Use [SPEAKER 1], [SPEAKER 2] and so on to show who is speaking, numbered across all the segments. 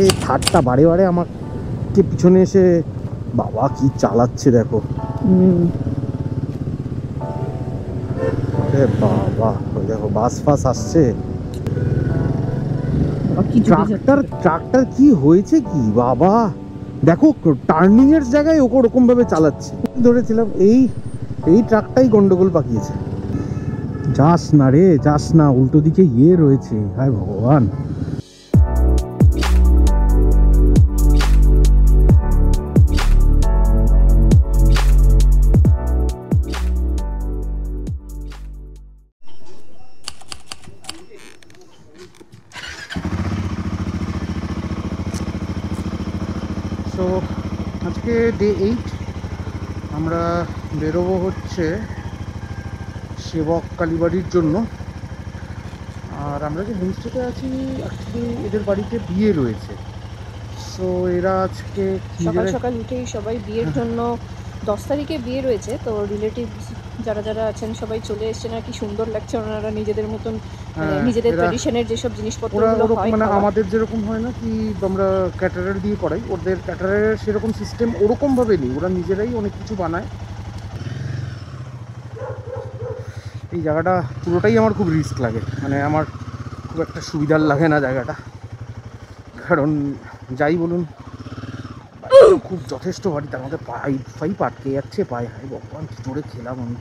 [SPEAKER 1] এই থারটা বারে বারে আমাকে পিছনে এসে বাবা কি চালাচ্ছে দেখো। বাবা ওই দেখো বাস ফাস আসছে। ট্রাক্টর কি হয়েছে কি বাবা, দেখো টার্নিং এর জায়গায় ওকে ওরকম ভাবে চালাচ্ছে। ধরেছিলাম এই ট্রাকটাই গন্ডগোল পাকিয়েছে। যাস না রে, যাস না, উল্টো দিকে রয়েছে। হায় ভগবান। তো আজকে ডে 8, আমরা বেরোবো হচ্ছে সেবক কালীবাড়ির জন্য। আর আমরা যে হোমস্টেতে আছি অ্যাকচুয়ালি এদের বাড়িতে বিয়ে রয়েছে। সো এরা আজকে
[SPEAKER 2] সকাল সকাল উঠেই সবাই বিয়ের জন্য 10 তারিখে বিয়ে রয়েছে, তো রিলেটিভ যারা যারা আছেন সবাই চলে এসেছেন। আর কি সুন্দর লাগছে, ওনারা নিজেদের মতন নিজেদের ট্র্যাডিশনের যেসব জিনিসপত্রগুলো হয়,
[SPEAKER 1] মানে আমাদের যেরকম হয় না কি আমরা ক্যাটারার দিয়ে করাই, ওদের ক্যাটারারের সেরকম সিস্টেম ওরকম ভাবে নেই, ওরা নিজেরাই অনেক কিছু বানায়। এই জায়গাটা পুরোটাই আমার খুব রিস্ক লাগে, মানে আমার খুব একটা সুবিধার লাগে না জায়গাটা, কারণ যাই বলুন খুব যথেষ্ট বাড়ি, তার মধ্যে পাইপ আটকে যাচ্ছে পায়ে। হায় ভগবান কি জোরে খেলাম আমি।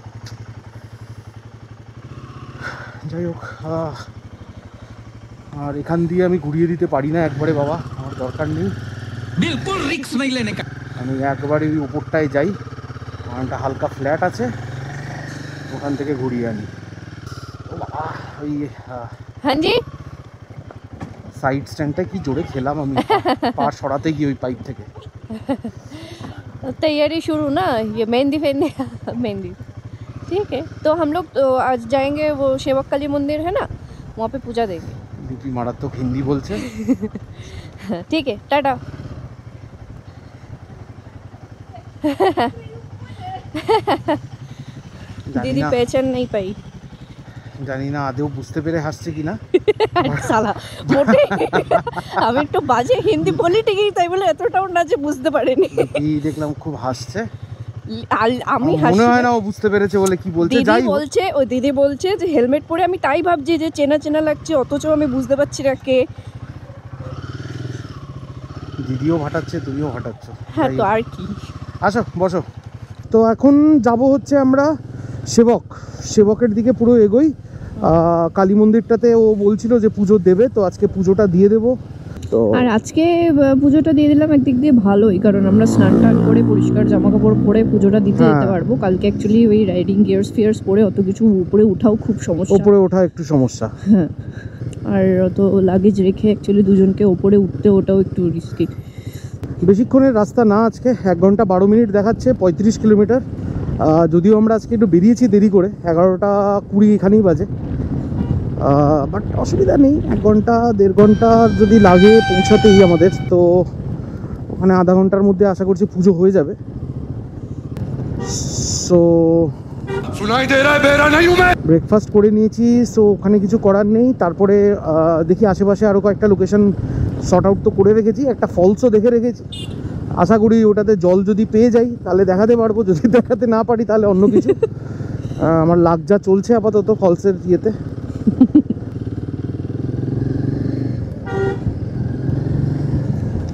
[SPEAKER 1] যাই হোক, আর এখান দিয়ে আমি ঘুরিয়ে দিতে পারি না একবারে বাবা, আমার দরকার নেই, বিলকুল রিস্ক নেই লেনে কা। আমি একবারে ওই উপরটায় যাই, ওখানটা হালকা ফ্ল্যাট আছে, ওখান থেকে ঘুরিয়ে আনি। ও বাবা ওই
[SPEAKER 2] হ্যাঁ জি
[SPEAKER 1] साइड स्टैंड की जोड़े खेला मम्मी पार सराते गई ওই পাইপ থেকে।
[SPEAKER 2] तैयारी शुरू ना, ये मेहंदी मेहंदी ठीक है। तो हम लोग तो आज जाएंगे वो सेवक काली मंदिर है ना, वहाँ पे पूजा देंगे।
[SPEAKER 1] दीदी मारात्मक हिंदी बोलছে।
[SPEAKER 2] ठीक है, टाटा। दीदी पहचान नहीं पाई,
[SPEAKER 1] জানি না আদেও বুঝতে পেরে হাসছে কিনা।
[SPEAKER 2] শালা মোটে আমি একটু বাজে হিন্দি বলি ঠিকই, তাই বলে এতটাও না যে বুঝতে পারেনি।
[SPEAKER 1] এই দেখলাম খুব হাসছে,
[SPEAKER 2] আমি
[SPEAKER 1] মনে হয় না ও বুঝতে পেরেছে বলে কি বলছে।
[SPEAKER 2] যাই বলছে ও দিদি বলছে যে হেলমেট পরে, আমি তাই ভাবছি যে চেনা চেনা লাগছে, অথচ আমি বুঝতে পারছি না কে।
[SPEAKER 1] দিদিও ভাটাচ্ছে তুমিও ভাটাচ্ছ।
[SPEAKER 2] হ্যাঁ তো আর কি,
[SPEAKER 1] আসো বসো। তো এখন যাব হচ্ছে আমরা সেবকের দিকে পুরো এগোই। কালী মন্দিরটাতে ও বলছিল যে পুজো দেবে, তো আজকে পুজোটা দিয়ে দেবো। তো
[SPEAKER 2] আর আজকে পুজোটা দিয়ে দিলাম একদিক দিয়ে ভালোই, কারণ আমরা স্নান টান করে পরিষ্কার জামা কাপড় পরে পুজোটা দিতে যেতে পারবো। কালকে অ্যাকচুয়ালি ওই রাইডিং গিয়ার্স পরে অত কিছু উপরে উঠাও খুব সমস্যা,
[SPEAKER 1] উপরে ওঠা একটু সমস্যা।
[SPEAKER 2] হ্যাঁ, আর অত লাগেজ রেখে অ্যাকচুয়ালি দুজনকে উপরে উঠতে ওটাও একটু রিস্কি।
[SPEAKER 1] বেশিক্ষণের রাস্তা না আজকে, 1 ঘন্টা 12 মিনিট দেখাচ্ছে, 35 কিলোমিটার। যদিও আমরা আজকে একটু বেরিয়েছি দেরি করে, 11টা 20 এখানেই বাজে, বাট অসুবিধা নেই। 1 ঘন্টা 1.5 ঘন্টা যদি লাগে পৌঁছাতেই আমাদের, তো ওখানে আধা ঘন্টার মধ্যে আশা করছি পুজো হয়ে যাবে। সো ব্রেকফাস্ট করে নিয়েছি, সো ওখানে কিছু করার নেই। তারপরে দেখি আশেপাশে আরও কয়েকটা লোকেশন শর্ট আউট তো করে রেখেছি, একটা ফলসও দেখে রেখেছি। আশা করি ওটাতে জল যদি পেয়ে যাই তাহলে দেখাতে পারবো, যদি দেখাতে না পারি তাহলে অন্য কিছু। আমার লাগ যা চলছে আপাতত ফলসের ইয়েতে।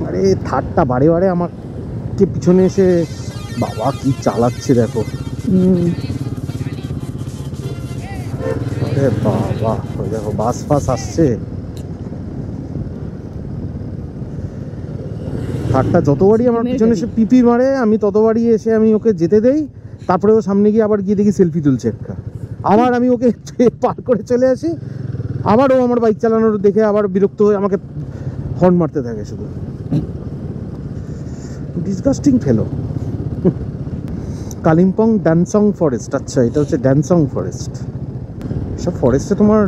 [SPEAKER 1] আরে থারটা বারে বারে আমাকে পিছনে এসে বাবা কি চালাচ্ছে দেখো। আরে বাবা ওই দেখো বাস ফাস আসছে। থারটা যতবারই আমার পিছনে এসে পিপি মারে, আমি ততবারই এসে আমি ওকে যেতে দেই। তারপরে ও সামনে গিয়ে আবার গিয়ে দেখি সেলফি তুলছে একটা, আবার আমি ওকে পার করে চলে আসি, আবার ও আমার বাইক চালানোর দেখে আবার বিরক্ত হয়ে আমাকে হর্ন মারতে থাকে শুধু। ডিসগাস্টিং ফেলো। কালিম্পং ড্যানসং ফরেস্ট, আচ্ছা এটা হচ্ছে ড্যানসং ফরেস্ট। সব ফরেস্টে তোমার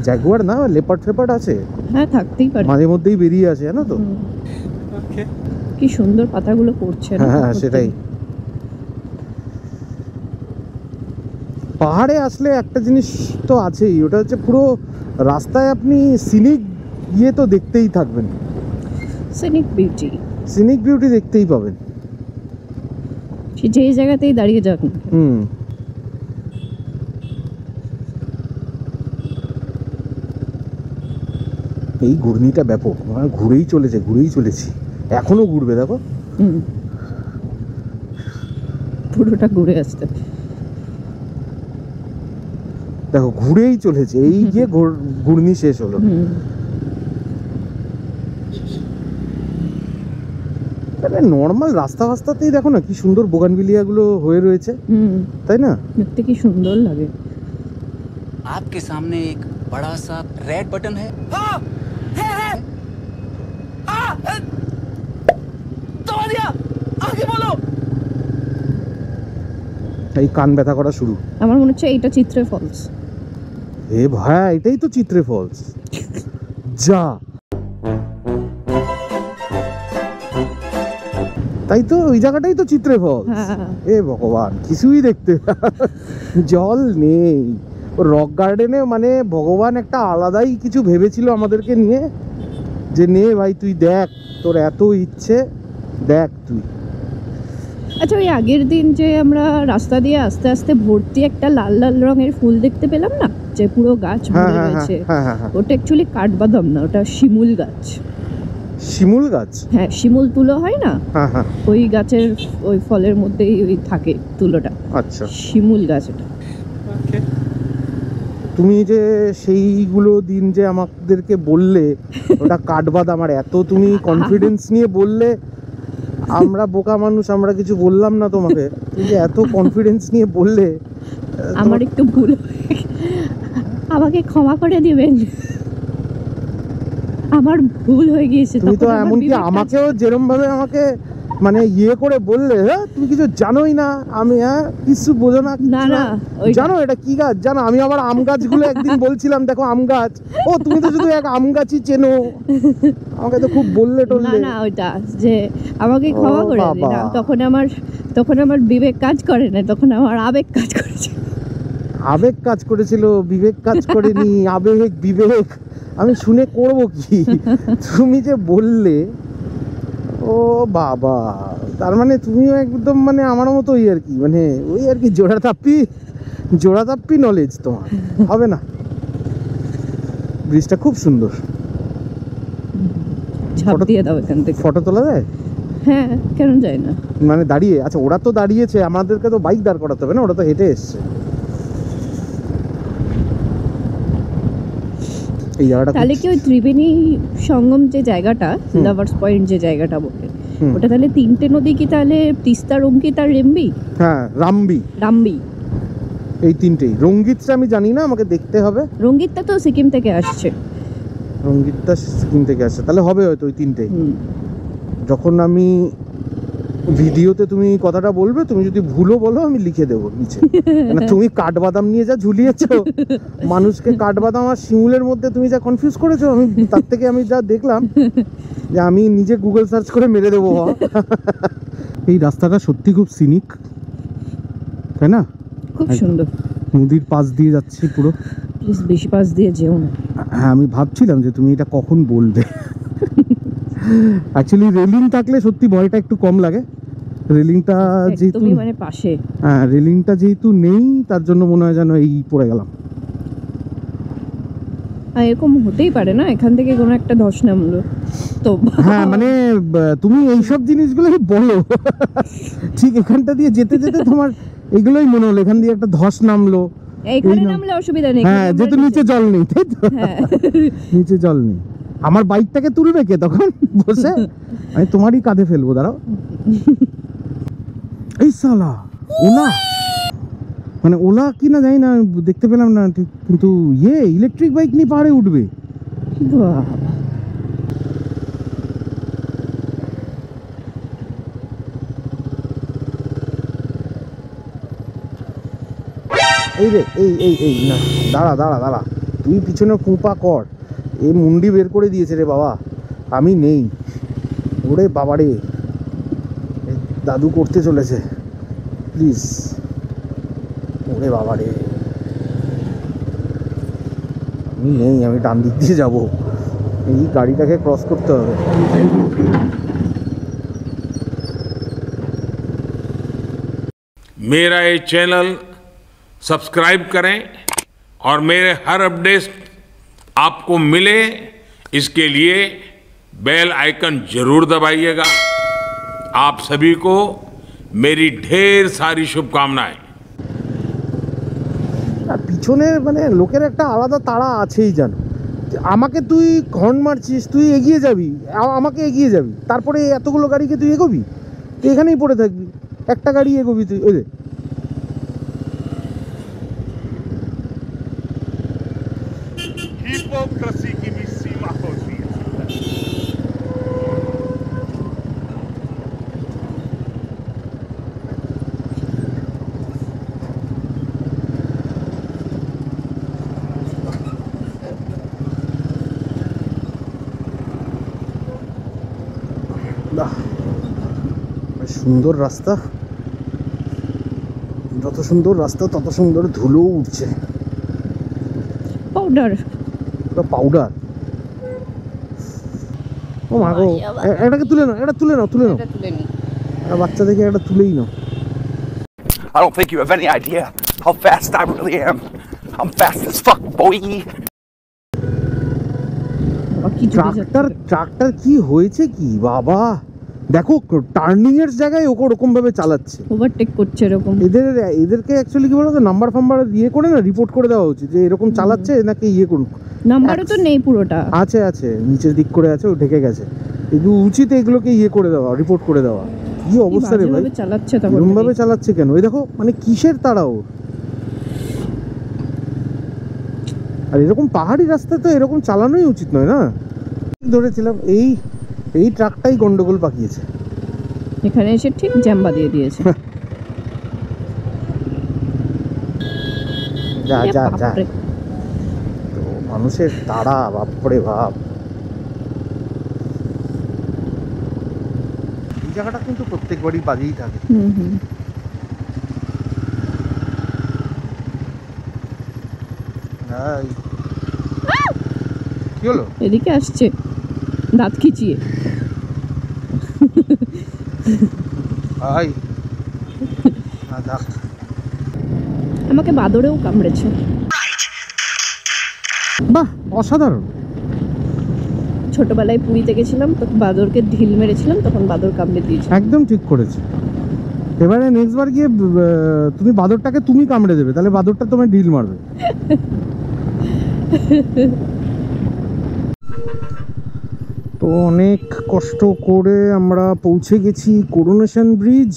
[SPEAKER 1] জ্যাগুয়ার না লেপার্ড ফেপার্ড আছে।
[SPEAKER 2] হ্যাঁ থাকতেই পারে,
[SPEAKER 1] মাঝে মধ্যেই বেরিয়ে আসে জানো তো।
[SPEAKER 2] কি সুন্দর পাতাগুলো পড়ছে।
[SPEAKER 1] হ্যাঁ সেটাই। পাহাড়ে আসলে একটা জিনিস তো আছেই, ওটা হচ্ছে পুরো রাস্তায় আপনি সিনিক ইয়ে তো দেখতেই থাকবেন।
[SPEAKER 2] সিনিক বিউটি,
[SPEAKER 1] সিনিক বিউটি দেখতেই পাবেন।
[SPEAKER 2] সে যে জায়গাতেই দাঁড়িয়ে যাক না।
[SPEAKER 1] এই ঘূর্ণিটা ব্যাপক, মানে ঘুরেই চলেছি, এখনো ঘুরবে। দেখো
[SPEAKER 2] পুরোটা ঘুরে আসতে,
[SPEAKER 1] দেখো ঘুরেই চলেছে, এই যে ঘূর্ণি শেষ হলো। নর্মাল রাস্তা রাস্তাতেই দেখো না কি সুন্দর বোগানভিলিয়া গুলো হয়ে রয়েছে, তাই না?
[SPEAKER 2] দেখতে কি সুন্দর লাগে।
[SPEAKER 3] आपके सामने एक बड़ा सा रेड बटन है। दबा दिया, आगे बोलो।
[SPEAKER 1] এই কান ব্যথা করা শুরু।
[SPEAKER 2] আমার মনে হচ্ছে এইটা চিত্রে ফলস।
[SPEAKER 1] এ ভাই, এটাই তো চিত্রে ফলস। যা, তাই তো, ওই জায়গাটাই তো চিত্রে ফলস। এ ভগবান, কিছুই দেখতে জল নেই। রক গার্ডেনে মানে ভগবান একটা আলাদাই কিছু ভেবেছিল আমাদেরকে নিয়ে, যে নে ভাই তুই দেখ, তোর এত ইচ্ছে, দেখ তুই।
[SPEAKER 2] আচ্ছা, ওই আগের দিন যে আমরা রাস্তা দিয়ে আস্তে আস্তে ভর্তি একটা লাল লাল রঙের ফুল দেখতে পেলাম না, যে পুরো গাছ ভরে রয়েছে, ওটা অ্যাকচুয়ালি কাঠবাদাম না, ওটা শিমুল গাছ।
[SPEAKER 1] শিমুল গাছ?
[SPEAKER 2] হ্যাঁ, শিমুল তুলো হয় না, ওই গাছের ওই ফলের মধ্যেই ওই থাকে তুলোটা। আচ্ছা, শিমুল গাছ এটা।
[SPEAKER 1] তুমি যে সেইগুলো দিন যে আমাদেরকে বললে ওটা কাঠবাদাম, আর এত তুমি কনফিডেন্স নিয়ে বললে, আমরা বোকা মানুষ, আমরা কিছু বললাম না তোমাকে, তুমি যে এত কনফিডেন্স নিয়ে বললে।
[SPEAKER 2] আমার একটু ভুল, আমাকে ক্ষমা করে দিবেন, আমার ভুল হয়ে গিয়েছে।
[SPEAKER 1] তুমি তো এমনকি আমাকেও যেরকম ভাবে আমাকে মানে ইয়ে করে বললে, হ্যাঁ তুমি কিছু জানোই না, আমি কিছু বোঝো না।
[SPEAKER 2] না না,
[SPEAKER 1] জানো এটা কি গাছ জানো? আমি আবার আম গাছগুলো একদিন বলছিলাম, দেখো আম গাছ, ও তুমি তো শুধু এক আম গাছই চেনো, আমাকে তো খুব বললে টললে।
[SPEAKER 2] না না, ওইটা যে আমাকে ক্ষমা করে দিন, তখন আমার বিবেক কাজ করে না, তখন আমার আবেগ কাজ করেছে।
[SPEAKER 1] আবেগ কাজ করেছিল, বিবেক কাজ করেনি। আবেগ বিবেক আমি শুনে করব কি? তুমি যে বললে, ও বাবা, তার মানে তুমিও একদম মানে আমার মতোই আর কি, মানে ওই আর কি জোড়াতাপ্পি নলেজ তোমার। হবে না? ব্রিজটা খুব সুন্দর,
[SPEAKER 2] ছাপ দিয়ে দাও এখান থেকে।
[SPEAKER 1] ফটো তোলা যায়?
[SPEAKER 2] হ্যাঁ, কেন যায় না?
[SPEAKER 1] মানে দাঁড়িয়ে, আচ্ছা ওরা তো দাঁড়িয়েছে, আমাদেরকে তো বাইক দাঁড় করাতে হবে না, ওরা তো হেঁটে এসছে। এই জায়গাটা
[SPEAKER 2] তাহলে কি ওই ত্রিবেণী সঙ্গম যে জায়গাটা, লাভার্স পয়েন্ট যে জায়গাটা বলে, ওটা তাহলে তিনটে নদী কি তাহলে তিস্তা, রঙ্গিত আর রেম্বি?
[SPEAKER 1] হ্যাঁ, রামবি, এই তিনটেই। রঙ্গিতটা আমি জানি না, আমাকে দেখতে হবে।
[SPEAKER 2] রঙ্গিতটা তো সিকিম থেকে আসছে।
[SPEAKER 1] রঙ্গিতটা সিকিম থেকে আসছে, তাহলে হবে হয়তো ওই তিনটেই। যখন আমি ভিডিওতে তুমি কথাটা বলবে, তুমি যদি ভুলও বলো আমি লিখে দেবো নিচে। মানে তুমি কাঠবাদাম নিয়ে যা ঝুলিয়েছো মানুষকে, কাঠবাদাম আর শিমুলের মধ্যে তুমি যা কনফিউজ করেছো, আমি তার থেকে আমি যা দেখলাম যে আমি নিজে গুগল সার্চ করে মেরে দেবো। এই রাস্তাটা সত্যি খুব সিনিক, তাই না?
[SPEAKER 2] খুব সুন্দর,
[SPEAKER 1] নদীর পাশ দিয়ে যাচ্ছি পুরো।
[SPEAKER 2] প্লিজ বেশি পাশ দিয়ে যেও না।
[SPEAKER 1] হ্যাঁ, আমি ভাবছিলাম যে তুমি এটা কখন বলবে। অ্যাকচুয়ালি রেলিং থাকলে সত্যি ভয়টা একটু কম লাগে। রেলিংটা যেহেতু
[SPEAKER 2] মানে পাশে,
[SPEAKER 1] হ্যাঁ রেলিংটা যেহেতু নেই, তার জন্য মনে হয় যেন এই পড়ে গেলাম।
[SPEAKER 2] এরকম হতেই পারে না, এখান থেকে কোনো একটা ধস নামলো তো।
[SPEAKER 1] হ্যাঁ, মানে তুমি এইসব জিনিসগুলো বলো, ঠিক এখানটা দিয়ে যেতে যেতে তোমার এগুলোই মনে হলো, এখান দিয়ে একটা ধস নামলো,
[SPEAKER 2] এইখানে নামলে অসুবিধা নেই।
[SPEAKER 1] হ্যাঁ, যেহেতু নিচে জল নেই, তাই তো? নিচে জল নেই। আমার বাইকটাকে তুলবে কে তখন বসে? আমি তোমারই কাঁধে ফেলবো, দাঁড়াও। এই শালা ওলা, মানে ওলা কি না জানি না, দেখতে পেলাম না ঠিক, কিন্তু ইলেকট্রিক বাইক নিয়ে পাহাড়ে উঠবে। এই রে, এই না, দাঁড়া, তুই পিছনে কুপা কর। এই মুন্ডি বের করে দিয়েছে রে বাবা, আমি নেই। ওরে বাবারে, দাদু করতে চলেছে, প্লিজ। ওরে বাবারে, আমি নেই, আমি ডান দিক দিয়ে যাবো। এই গাড়িটাকে ক্রস করতে হবে।
[SPEAKER 4] मेरा ये चैनल सब्सक्राइब करें और मेरे हर अपडेट आपको मिले, इसके लिए बेल आइकन जरूर दबाइएगा। आप सभी को मेरी ढेर सारी शुभकामनाएं।
[SPEAKER 1] আর পিছনে মানে লোকের একটা আলাদা তাড়া আছেই জানো। আমাকে তুই হর্ন মারছিস, তুই এগিয়ে যাবি, আমাকে এগিয়ে যাবি, তারপরে এতগুলো গাড়িকে তুই এগোবি, তুই এখানেই পড়ে থাকবি, একটা গাড়ি এগোবি তুই। ওই যে
[SPEAKER 4] हिपोक्रेसी की भी सीमा होती है।
[SPEAKER 1] বাহ, বেশ সুন্দর রাস্তা। যত সুন্দর রাস্তা তত সুন্দর ধুলো উঠছে।
[SPEAKER 2] Powder
[SPEAKER 1] powder. ও মা গো, এটাকে তুলে নাও, এটা তুলে নাও, তুলে নাও।
[SPEAKER 2] এটা তুলে নি।
[SPEAKER 1] বাচ্চা দেখে একটা তুলেই নাও।
[SPEAKER 5] I don't think you have any idea how fast I really am. I'm fast as fuck, boy.
[SPEAKER 1] Tractor কি হয়েছে কি বাবা, দেখো টার্নিং এর জায়গায় ওরকম ভাবে চালাচ্ছে,
[SPEAKER 2] ওভারটেক করছে এরকম।
[SPEAKER 1] এদেরকে অ্যাকচুয়ালি কি বলতো, নাম্বার ফাম্বার ইয়ে করে না রিপোর্ট করে দেওয়া উচিত যে এরকম চালাচ্ছে, নাকি ইয়ে করুন।
[SPEAKER 2] নাম্বারও তো নেই পুরোটা,
[SPEAKER 1] আছে আছে নিচের দিক করে আছে, ও ঢেকে গেছে। এগুলো উচিত এগুলোকে ইয়ে করে দেওয়া, রিপোর্ট করে দেওয়া। কি অবস্থা রে ভাই,
[SPEAKER 2] চালাচ্ছে
[SPEAKER 1] এরকম ভাবে চালাচ্ছে কেন? এই দেখো মানে কিসের তাড়া ওর। আর এরকম পাহাড়ি রাস্তায় তো এরকম চালানোই উচিত নয় না। ধরেছিলাম এই ট্রাকটাই গন্ডগোল পাকিয়েছে,
[SPEAKER 2] এখানে এসে ঠিক জ্যাম্বা দিয়ে দিয়েছে।
[SPEAKER 1] যা যা যা, তো মানুষের তাড়া, বাপরে বাপ। এই জায়গাটা কিন্তু প্রত্যেকবারই বাজেই থাকে। কি হলো?
[SPEAKER 2] এদিকে আসছে দাঁত খিচিয়ে। আমাকে বাদরেও কামড়েছে।
[SPEAKER 1] বাহ, অসাধারণ।
[SPEAKER 2] ছোটবেলায় পুরীতে গেছিলাম, তো বাদরকে ঢিল মেরেছিলাম, তখন বাদর কামড়ে দিয়েছে।
[SPEAKER 1] একদম ঠিক করেছে। এবারে নেক্সট বার গিয়ে তুমি বাদরটাকে তুমি কামড়ে দেবে, তাহলে বাদরটা তোমায় ঢিল মারবে। তো অনেক কষ্ট করে আমরা পৌঁছে গেছি করোনেশন ব্রিজ।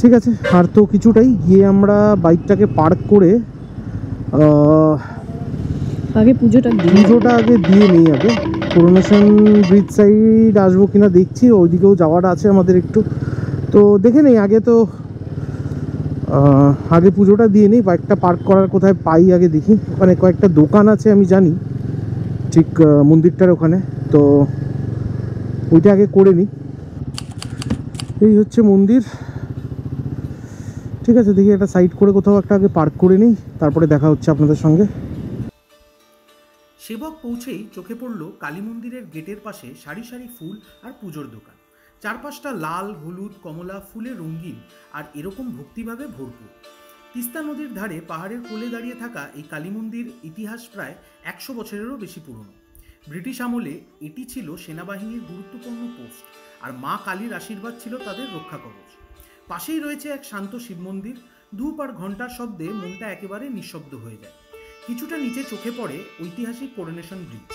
[SPEAKER 1] ঠিক আছে, আর তো কিছুটাই, গিয়ে আমরা বাইকটাকে পার্ক করে
[SPEAKER 2] আগে পুজোটা
[SPEAKER 1] আগে দিয়ে নেই। আগে করোনেশন ব্রিজ সাইড আসবো কিনা দেখছি, ওইদিকেও যাওয়াটা আছে আমাদের একটু, তো দেখে নেই আগে। তো আগে পুজোটা দিয়ে নেই, বাইকটা পার্ক করার কোথায় পাই আগে দেখি। ওখানে কয়েকটা দোকান আছে আমি জানি, ঠিক মন্দিরটার ওখানে, তো ওইটা আগে করে নিই। এই হচ্ছে মন্দির। ঠিক আছে, দেখি একটা সাইড করে কোথাও একটা আগে পার্ক করে নিই, তারপরে দেখা হচ্ছে আপনাদের সঙ্গে।
[SPEAKER 6] সেবক পৌঁছেই চোখে পড়ল কালী মন্দিরের গেটের পাশে সারি সারি ফুল আর পুজোর দোকান। চারপাশটা লাল, হলুদ, কমলা ফুলে রঙিন আর এরকম ভক্তিভাবে ভরপুর। তিস্তা নদীর ধারে পাহাড়ের কোলে দাঁড়িয়ে থাকা এই কালী মন্দির ইতিহাস প্রায় 100 বছরেরও বেশি পুরনো। ব্রিটিশ আমলে এটি ছিল সেনাবাহিনীর গুরুত্বপূর্ণ পোস্ট, আর মা কালীর আশীর্বাদ ছিল তাদের রক্ষা কবচ। পাশেই রয়েছে এক শান্ত শিব মন্দির। ধূপ আর ঘণ্টার শব্দে মনটা একেবারে নিঃশব্দ হয়ে যায়। কিছুটা নিচে চোখে পড়ে ঐতিহাসিক করোনেশন ব্রিজ,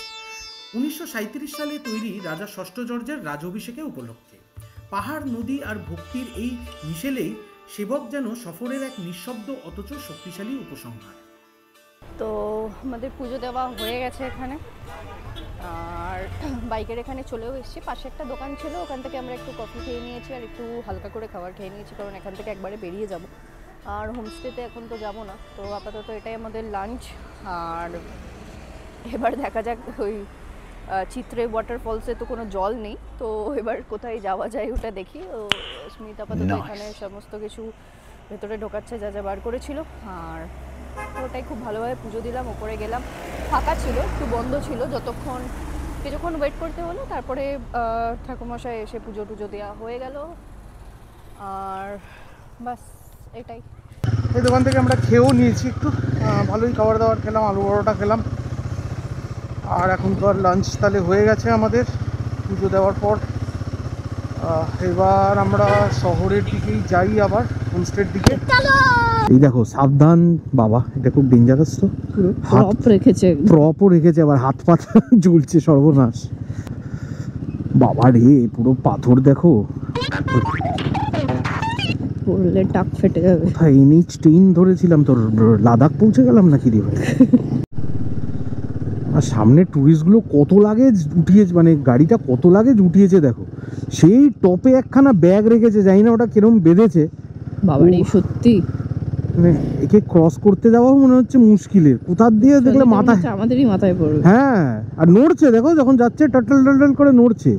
[SPEAKER 6] 1937 সালে তৈরি রাজা ষষ্ঠ জর্জের রাজাভিষেকে উপলক্ষে। পাহাড়, নদী আর ভক্তির এই মিশেলেই সেবক যেন সফরের এক নিঃশব্দ অথচ শক্তিশালী উপসংহার।
[SPEAKER 2] তো আমাদের পুজো দেওয়া হয়ে গেছে এখানে, আর বাইকের এখানে চলেও এসেছি। পাশে একটা দোকান ছিল, ওখান থেকে আমরা একটু কফি খেয়ে নিয়েছি আর একটু হালকা করে খাবার খেয়ে নিয়েছি, কারণ এখান থেকে একবারে বেরিয়ে যাব। আর হোমস্টেতে এখন তো যাব না, তো আপাতত এটাই আমাদের লাঞ্চ। আর এবার দেখা যাক, ওই চিত্রে ওয়াটারফলসে তো কোনো জল নেই, তো এবার কোথায় যাওয়া যায় ওটা দেখি। ও স্মিত আপাতত এখানে সমস্ত কিছু ভেতরে ঢোকাচ্ছে, যা যা বার করেছিল। আর ওটাই খুব ভালোভাবে পুজো দিলাম। ওপরে গেলাম, ফাঁকা ছিল, একটু বন্ধ ছিল, যতক্ষণ কিছুক্ষণ ওয়েট করতে হলো, তারপরে ঠাকুরমশাই এসে পুজো টুজো দেওয়া হয়ে গেল, আর বাস এটাই।
[SPEAKER 1] এই দোকান থেকে আমরা খেয়েও নিয়েছি একটু, ভালোই খাবার দাবার খেলাম, আলু পরোটা খেলাম। আর এখন তো আর লাঞ্চ তাহলে হয়ে গেছে আমাদের পুজো দেওয়ার পর। এবার আমরা শহরের দিকেই যাই, আবার হোমস্টের দিকে। এই দেখো, সাবধান বাবা, এটা খুব ডেঞ্জারাস তো।
[SPEAKER 2] প্রপ রেখেছে,
[SPEAKER 1] প্রপও রেখেছে, আবার হাত পা ঝুলছে, সর্বনাশ। বাবা রে, পুরো পাথর দেখো,
[SPEAKER 2] পড়লে টাক ফেটে যাবে।
[SPEAKER 1] কোথায় এনএইচ 10 ধরেছিলাম, তোর লাদাখ পৌঁছে গেলাম নাকি রে ভাই। আর সামনে টুরিস্টগুলো কত লাগেজ উঠিয়েছে, মানে গাড়িটা কত লাগেজ উঠিয়েছে দেখো। সেই টপে একখানা ব্যাগ রেখেছে, জানি না ওটা কিরম বেঁধেছে
[SPEAKER 2] বাবারে, সত্যি
[SPEAKER 1] মানে একে ক্রস করতে যাওয়াও মনে হচ্ছে মুশকিলের। কোথার দিয়ে দেখলে মাথায়,
[SPEAKER 2] আমাদেরই মাথায় পড়বে।
[SPEAKER 1] হ্যাঁ, আর নড়ছে দেখো, যখন যাচ্ছে টাটল টাটল করে নড়ছে।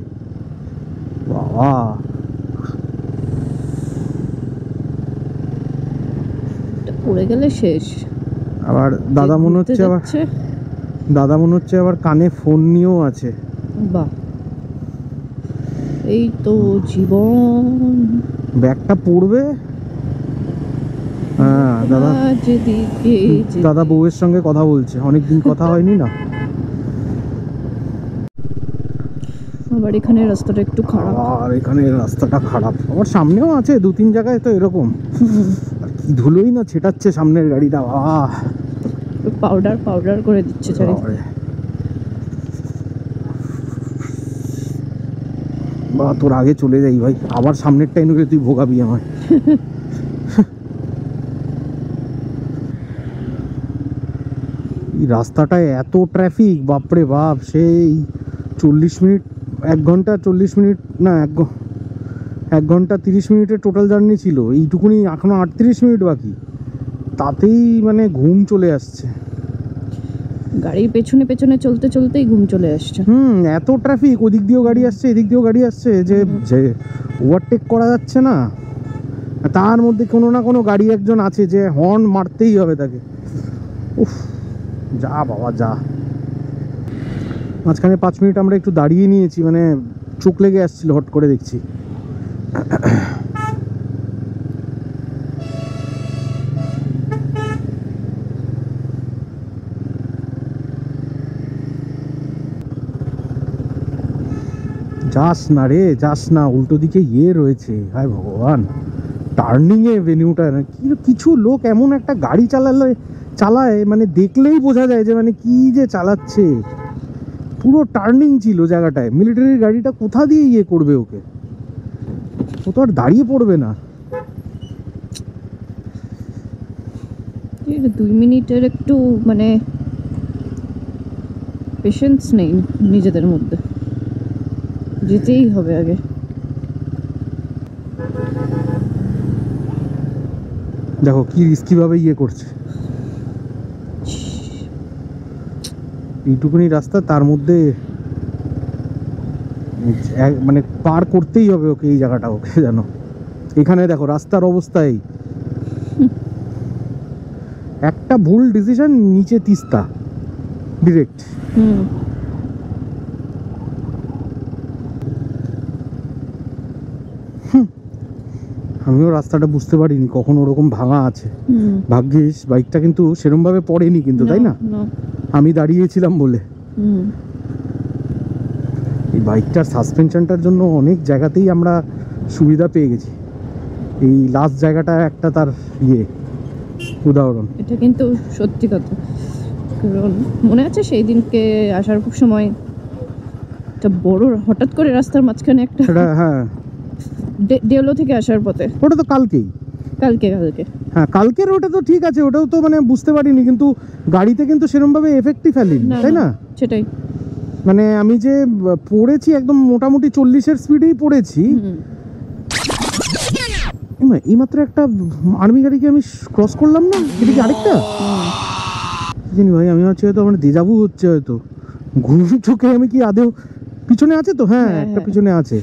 [SPEAKER 1] বাবা,
[SPEAKER 2] পড়ে গেলে শেষ।
[SPEAKER 1] আবার দাদা মনে হচ্ছে আবার কানে ফোন নিয়েও আছে।
[SPEAKER 2] বাহ, এই তো জীবন।
[SPEAKER 1] ব্যাগটা পড়বে। হ্যাঁ, দাদা বউয়ের সঙ্গে কথা বলছে, অনেকদিন কথা হয়নি না।
[SPEAKER 2] আবার এখানে রাস্তাটা একটু খারাপ,
[SPEAKER 1] আর এখানে রাস্তাটা খারাপ, আবার সামনেও আছে 2-3 জায়গায় তো এরকম। আর কি ধুলোই না ছেটাচ্ছে সামনের গাড়িটা,
[SPEAKER 2] পাউডার করে দিচ্ছে চারিদিকে।
[SPEAKER 1] বা তোর আগে চলে যাই ভাই, আবার সামনের টাইম গেলে তুই ভোগাবি আমায়। এই রাস্তাটায় এত ট্রাফিক, বাপরে বাপ। সেই 40 মিনিট, 1 ঘন্টা 40 মিনিট না, 1 ঘন্টা 30 মিনিটের টোটাল জার্নি ছিল, এইটুকুনি এখনো 38 মিনিট বাকি। তাতেই মানে ঘুম চলে আসছে।
[SPEAKER 2] গাড়ির পেছনে পেছনে চলতে চলতেই ঘুম চলে আসছে।
[SPEAKER 1] এত ট্রাফিক, ওদিক দিয়েও গাড়ি আসছে, এদিক দিয়েও গাড়ি আসছে, যে ওভারটেক করা যাচ্ছে না। তার মধ্যে কোনো না কোনো গাড়ি একজন আছে যে হর্ন মারতেই হবে তাকে। উফ, যা বাবা যা। মাঝখানে 5 মিনিট আমরা একটু দাঁড়িয়ে নিয়েছি, মানে চোখ লেগে আসছিল হট করে, দেখছি। যাস না রে, যাস না, উল্টো দিকে রয়েছে। হায় ভগবান, টার্নিংয়ে ভেনিউটা কিছু লোক এমন একটা গাড়ি চালায়, মানে দেখলেই বোঝা যায় যে মানে কি যে চালাচ্ছে। পুরো টার্নিং ছিল জায়গাটায়, মিলিটারির গাড়িটা কোথা দিয়ে করবে ওকে, ও তো আর দাঁড়িয়ে পড়বে না।
[SPEAKER 2] 2 মিনিটের একটু মানে পেশেন্স নেই নিজেদের মধ্যে, যেতেই হবে আগে।
[SPEAKER 1] দেখো কি রিস্কি ভাবে করছে। এইটুকুনি রাস্তা, তার মধ্যে মানে পার করতেই হবে ওকে এই জায়গাটা, ওকে জানো। এখানে দেখো রাস্তার অবস্থায় একটা ভুল ডিসিশন, নিচে তিস্তা ডিরেক্ট। আমিও রাস্তাটা বুঝতে পারিনি কখন ওরকম ভাঙা আছে। ভাগ্যিস বাইকটা কিন্তু সেরকম ভাবে পড়েনি কিন্তু, তাই না? আমি দাঁড়িয়েছিলাম বলে। এই বাইকটার সাসপেনশনটার জন্য অনেক জায়গাতেই আমরা সুবিধা পেয়ে গেছি। এই লাস্ট জায়গাটা একটা তার উদাহরণ।
[SPEAKER 2] এটা কিন্তু সত্যি কথা, কারণ মনে আছে সেই দিনকে আসার সময় একটা বড় হঠাৎ করে রাস্তার মাঝখানে একটা,
[SPEAKER 1] হ্যাঁ,
[SPEAKER 2] ডেলো থেকে আসার পথে।
[SPEAKER 1] ওটা তো কালকে হ্যাঁ, কালকের ওটা তো ঠিক আছে, ওটাও তো মানে বুঝতে পারিনি, কিন্তু গাড়িতে কিন্তু সেরকম ভাবে এফেক্টই ফেলেনি, তাই না?
[SPEAKER 2] সেটাই,
[SPEAKER 1] মানে আমি যে পড়েছি একদম মোটামুটি 40-এর স্পিডেই পড়েছি। এইমাত্র একটা আর্মি গাড়িকে আমি ক্রস করলাম না, এটা কি আরেকটা জানি ভাই, আমি হচ্ছে হয়তো আমার দেজাভু হচ্ছে, হয়তো ঘুম চোখে আমি কি আদেও পিছনে আছে তো, হ্যাঁ একটা পিছনে আছে,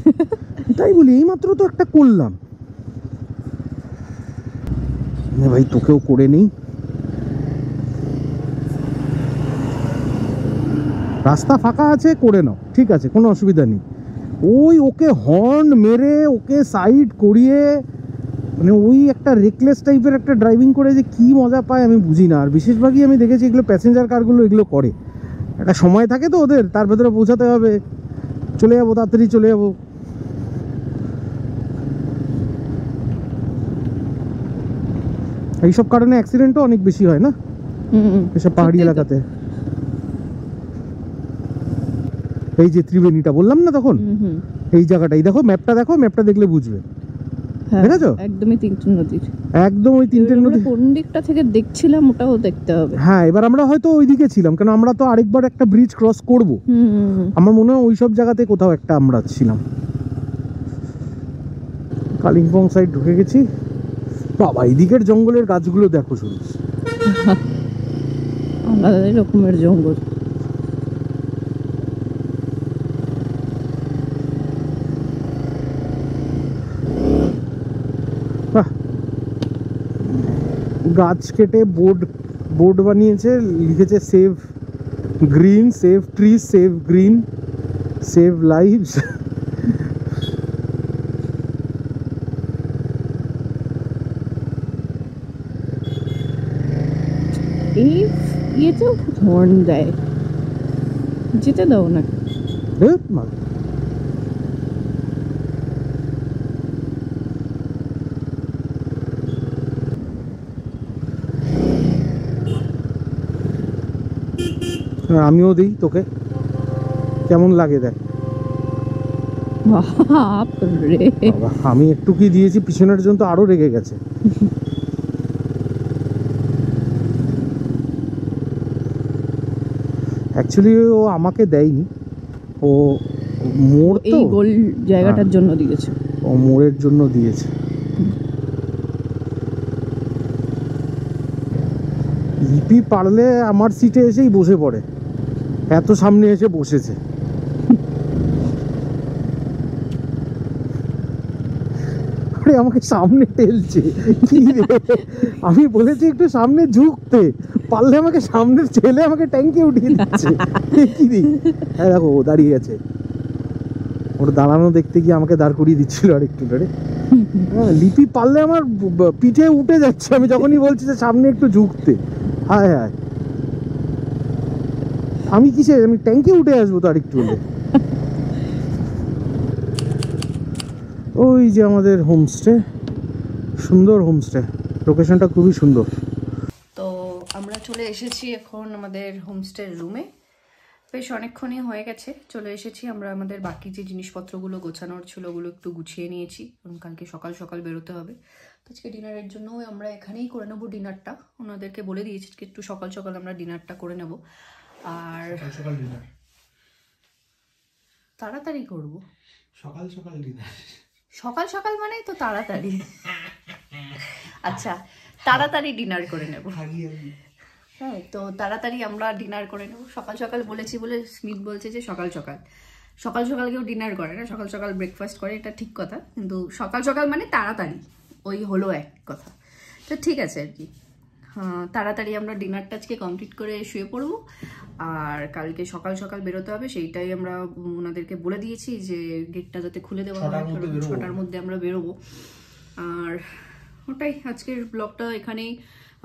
[SPEAKER 1] তাই বলি এইমাত্র তো একটা করলাম। ভাই তোকেও করে নেই। রাস্তা ফাঁকা আছে, করে নাও, ঠিক আছে, কোনো অসুবিধা নেই। ওই ওকে হর্ন মেরে ওকে সাইড করিয়ে, মানে ওই একটা রেকলেস টাইপের একটা ড্রাইভিং করে যে কী মজা পায় আমি বুঝি না। আর বেশিরভাগই আমি দেখেছি এগুলো প্যাসেঞ্জার কারগুলো এগুলো করে, একটা সময় থাকে তো ওদের, তার ভেতরে পৌঁছাতে হবে, চলে যাবো, তাড়াতাড়ি চলে যাবো। এইসব কারণে অ্যাক্সিডেন্টও অনেক বেশি হয় না এসব পাহাড়ি এলাকাতে। এই যে ত্রিবেণীটা বললাম না তখন, এই জায়গাটাই দেখো, ম্যাপটা দেখো, ম্যাপটা দেখলে বুঝবে। দেখেছো
[SPEAKER 2] একদমই তিনটে নদীর,
[SPEAKER 1] একদম ওই তিনটে নদী।
[SPEAKER 2] কোন দিকটা থেকে দেখছিলাম ওটাও দেখতে হবে।
[SPEAKER 1] হ্যাঁ, এবার আমরা হয়তো ওইদিকে ছিলাম, কারণ আমরা তো আরেকবার একটা ব্রিজ ক্রস করব। আমার মনে হয় ওই সব জায়গাতে কোথাও একটা আমরা ছিলাম। কালিম্পং সাইড ঢুকে গেছি। বাবা, এইদিকের জঙ্গলের গাছগুলো দেখো শুধু,
[SPEAKER 2] আলাদা রকমের জঙ্গল।
[SPEAKER 1] গাছ কেটে বোর্ড বানিয়েছে, লিখেছে save green, save tree, save green, save lives.
[SPEAKER 2] এই ইয়েতেও হর্ন দেয়, যেতে দাও না।
[SPEAKER 1] আমিও দিই তোকে, কেমন লাগে দেখ। আমি একটু কি দিয়েছি, পিছনের জন তো আরো রেগে গেছে। অ্যাকচুয়ালি ও আমাকে দেয়নি, ও মোড় তো,
[SPEAKER 2] এই গোল জায়গাটার জন্য দিয়েছে,
[SPEAKER 1] ও মোড়ের জন্য দিয়েছে। লিপি পারলে আমার সিটে এসেই বসে পড়ে, এত সামনে এসে বসেছে। আরে আমাকে সামনে ঠেলছে কি রে, আমি বলেছি একটু সামনে ঝুঁকতে, পারলে আমাকে সামনে ঠেলে আমাকে ট্যাঙ্কে উঠিয়ে দিচ্ছে। কি রে, হ্যাঁ দেখো ও দাঁড়িয়ে গেছে, ওর দাঁড়ানো দেখতে গিয়ে আমাকে দাঁড় করিয়ে দিচ্ছিল আর একটু ধরে। হ্যাঁ, লিপি পারলে আমার পিঠে উঠে যাচ্ছে আমি যখনই বলছি যে সামনে একটু ঝুঁকতে। হায় হায়, আমি কিসে, আমি ট্যাঙ্কে উঠে আসবো তো আর একটু হলে। ওই যে আমাদের হোমস্টে, সুন্দর হোমস্টে, লোকেশনটা খুবই সুন্দর।
[SPEAKER 2] তো আমরা চলে এসেছি এখন আমাদের হোমস্টের রুমে। বেশ অনেকক্ষণই হয়ে গেছে চলে এসেছি আমরা। আমাদের বাকি যে জিনিসপত্রগুলো গোছানোর ছিল ওগুলো একটু গুছিয়ে নিয়েছি, কারণ কালকে সকাল সকাল বেরোতে হবে। তো আজকে ডিনারের জন্য আমরা এখানেই করে নেবো ডিনারটা। ওনাদেরকে বলে দিয়েছি একটু সকাল সকাল আমরা ডিনারটা করে নেব। আর
[SPEAKER 1] সকাল ডিনার
[SPEAKER 2] তাড়াতাড়ি করবো,
[SPEAKER 1] সকাল সকাল ডিনার,
[SPEAKER 2] সকাল সকাল মানে তো তাড়াতাড়ি। আচ্ছা, তাড়াতাড়ি ডিনার করে নেব। হ্যাঁ, তো তাড়াতাড়ি আমরা ডিনার করে নেব। সকাল সকাল বলেছি বলে স্মিথ বলছে যে সকাল সকাল সকাল সকাল কেউ ডিনার করে না, সকাল সকাল ব্রেকফাস্ট করে, এটা ঠিক কথা, কিন্তু সকাল সকাল মানে তাড়াতাড়ি, ওই হলো এক কথা। তো ঠিক আছে আর কি, তাড়াতাড়ি আমরা ডিনারটা আজকে কমপ্লিট করে শুয়ে পড়বো। আর কালকে সকাল সকাল বেরোতে হবে, সেইটাই আমরা ওনাদেরকে বলে দিয়েছি যে গেটটা যাতে খুলে দেওয়া হয়, 6টার মধ্যে আমরা বেরোবো। আর ওটাই, আজকের ব্লগটা এখানেই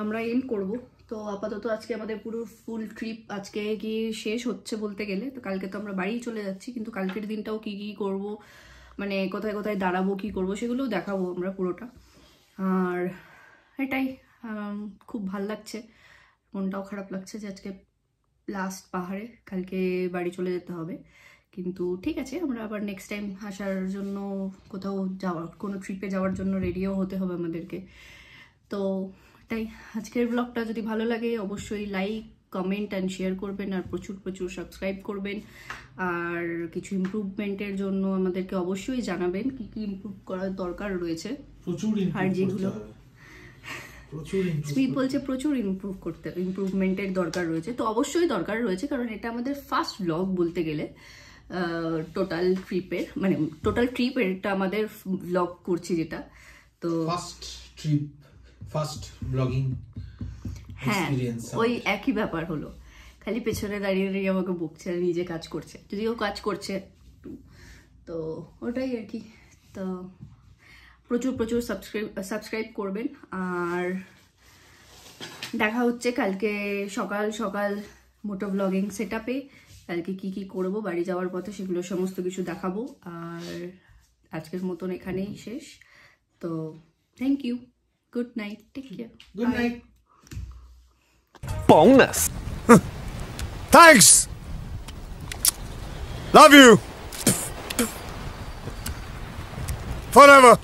[SPEAKER 2] আমরা এন্ড করব। তো আপাতত আজকে আমাদের পুরো ফুল ট্রিপ আজকে গিয়ে শেষ হচ্ছে বলতে গেলে। তো কালকে তো আমরা বাড়িই চলে যাচ্ছি, কিন্তু কালকের দিনটাও কি কি করব, মানে কোথায় কোথায় দাঁড়াবো, কি করব সেগুলোও দেখাবো আমরা পুরোটা। আর এটাই, খুব ভাল লাগছে, মনটাও খারাপ লাগছে যে আজকে লাস্ট পাহাড়ে, কালকে বাড়ি চলে যেতে হবে। কিন্তু ঠিক আছে, আমরা আবার নেক্সট টাইম আসার জন্য, কোথাও যাওয়ার, কোনো ট্রিপে যাওয়ার জন্য রেডিও হতে হবে আমাদেরকে। তো তাই আজকের ব্লগটা যদি ভালো লাগে অবশ্যই লাইক, কমেন্ট অ্যান্ড শেয়ার করবেন, আর প্রচুর প্রচুর সাবস্ক্রাইব করবেন। আর কিছু ইমপ্রুভমেন্টের জন্য আমাদেরকে অবশ্যই জানাবেন কি কি ইমপ্রুভ করার দরকার রয়েছে। আর যেগুলো স্মিথ বলছে প্রচুর ইমপ্রুভমেন্টের দরকার রয়েছে, তো অবশ্যই দরকার রয়েছে, কারণ এটা আমাদের ফার্স্ট ব্লগ বলতে গেলে টোটাল ট্রিপের, মানে টোটাল ট্রিপের এটা আমাদের ব্লগ করছি যেটা। তো
[SPEAKER 7] ফার্স্ট ট্রিপ, ফার্স্ট ব্লগিং
[SPEAKER 2] হ্যাঁ, ওই একই ব্যাপার হলো,
[SPEAKER 7] খালি পেছনে দাঁড়িয়ে দাঁড়িয়ে আমাকে বকছে আর নিজে কাজ করছে, যদিও কাজ করছে একটু, তো ওটাই আর কি। তো প্রচুর প্রচুর সাবস্ক্রাইব করবেন, আর দেখা হচ্ছে কালকে সকাল সকাল মোটো ব্লগিং সেট আপে। কালকে কী কী করবো বাড়ি যাওয়ার পথে সেগুলো সমস্ত কিছু দেখাবো। আর আজকের মতন এখানেই শেষ। তো thank you, good night, take care,
[SPEAKER 1] good night.
[SPEAKER 8] Bonus. Thanks. Love you. Forever.